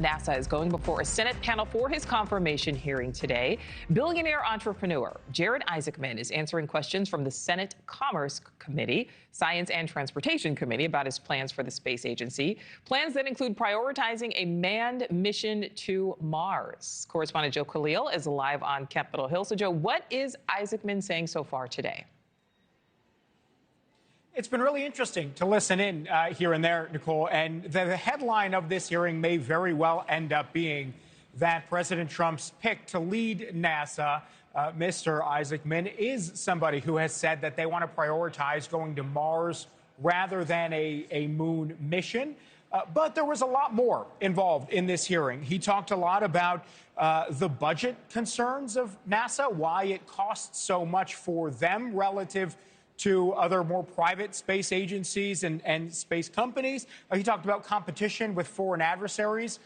NASA is going before a Senate panel for his confirmation hearing today. Billionaire entrepreneur Jared Isaacman is answering questions from the Senate Commerce Committee, Science and Transportation Committee about his plans for the space agency, plans that include prioritizing a manned mission to Mars. Correspondent Joe Khalil is live on Capitol Hill. So, Joe, what is Isaacman saying so far today? It's been really interesting to listen in here and there, Nicole, and the headline of this hearing may very well end up being that President Trump's pick to lead NASA, Mr. Isaacman, is somebody who has said that they want to prioritize going to Mars rather than a moon mission. But there was a lot more involved in this hearing. He talked a lot about the budget concerns of NASA, why it costs so much for them relative to other more private space agencies and space companies. He talked about competition with foreign adversaries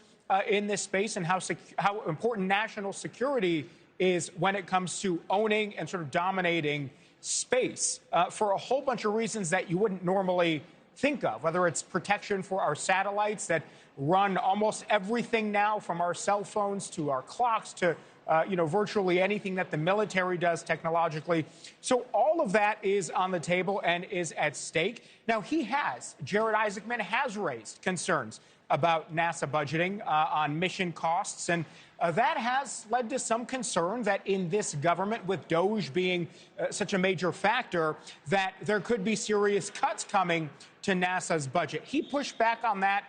in this space and how important national security is when it comes to owning and sort of dominating space for a whole bunch of reasons that you wouldn't normally think of, whether it's protection for our satellites that run almost everything now, from our cell phones to our clocks to virtually anything that the military does technologically. So all of that is on the table and is at stake. Now, Jared Isaacman has raised concerns about NASA budgeting on mission costs, and that has led to some concern that in this government, with DOGE being such a major factor, that there could be serious cuts coming to NASA's budget. He pushed back on that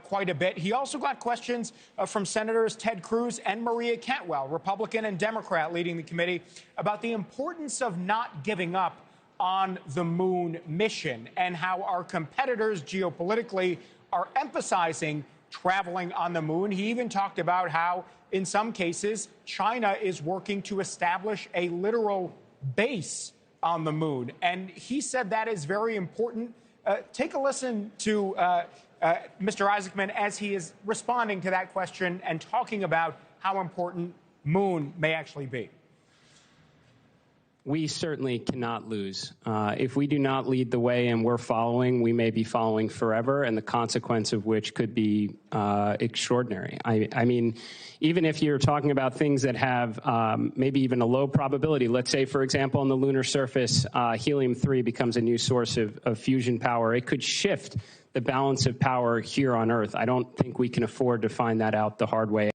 quite a bit. He also got questions from Senators Ted Cruz and Maria Cantwell, Republican and Democrat leading the committee, about the importance of not giving up on the moon mission and how our competitors geopolitically are emphasizing traveling on the moon. He even talked about how, in some cases, China is working to establish a literal base on the moon. And he said that is very important. Take a listen to Mr. Isaacman as he is responding to that question and talking about how important moon may actually be. We certainly cannot lose. If we do not lead the way and we're following, we may be following forever, and the consequence of which could be extraordinary. I mean, even if you're talking about things that have maybe even a low probability, let's say, for example, on the lunar surface, helium-3 becomes a new source of fusion power, it could shift the balance of power here on Earth. I don't think we can afford to find that out the hard way.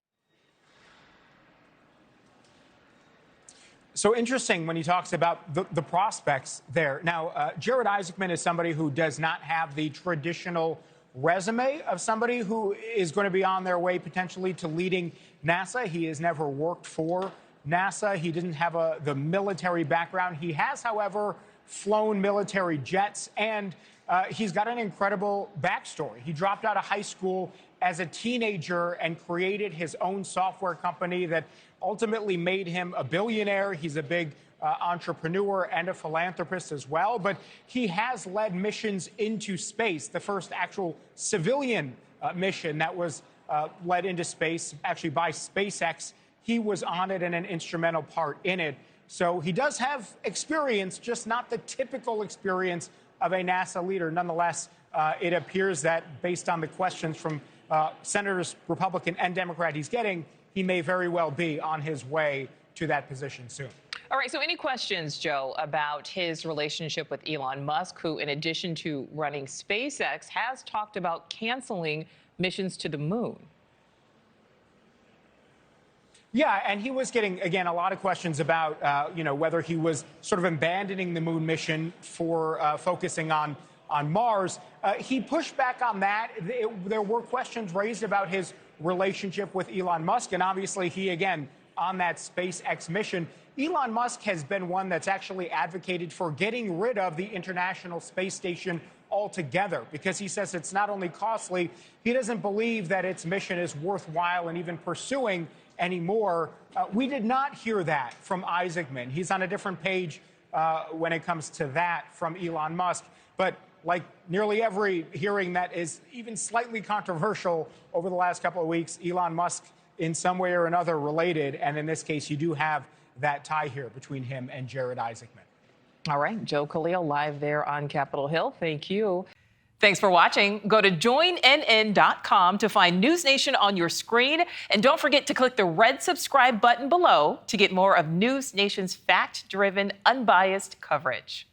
So interesting when he talks about the prospects there. Now, Jared Isaacman is somebody who does not have the traditional resume of somebody who is going to be on their way potentially to leading NASA. He has never worked for NASA. He didn't have the military background. He has, however, flown military jets, and he's got an incredible backstory. He dropped out of high school as a teenager and created his own software company that ultimately made him a billionaire. He's a big entrepreneur and a philanthropist as well, but he has led missions into space. The first actual civilian mission that was led into space, actually by SpaceX, he was on it and an instrumental part in it. So he does have experience, just not the typical experience of a NASA leader. Nonetheless, it appears that based on the questions from Senators, Republican and Democrat he's getting, he may very well be on his way to that position soon. All right, so any questions, Joe, about his relationship with Elon Musk, who, in addition to running SpaceX, has talked about canceling missions to the moon? Yeah, and he was getting, again, a lot of questions about, whether he was sort of abandoning the moon mission for focusing on Mars. He pushed back on that. There were questions raised about his relationship with Elon Musk, and obviously he, again, on that SpaceX mission. Elon Musk has been one that's actually advocated for getting rid of the International Space Station altogether, because he says it's not only costly, he doesn't believe that its mission is worthwhile and even pursuing anymore. We did not hear that from Isaacman. He's on a different page when it comes to that from Elon Musk. But like nearly every hearing that is even slightly controversial over the last couple of weeks, Elon Musk in some way or another related. And in this case, you do have that tie here between him and Jared Isaacman. All right, Joe Khalil live there on Capitol Hill. Thank you. Thanks for watching. Go to joinnn.com to find News Nation on your screen. And don't forget to click the red subscribe button below to get more of News Nation's fact-driven, unbiased coverage.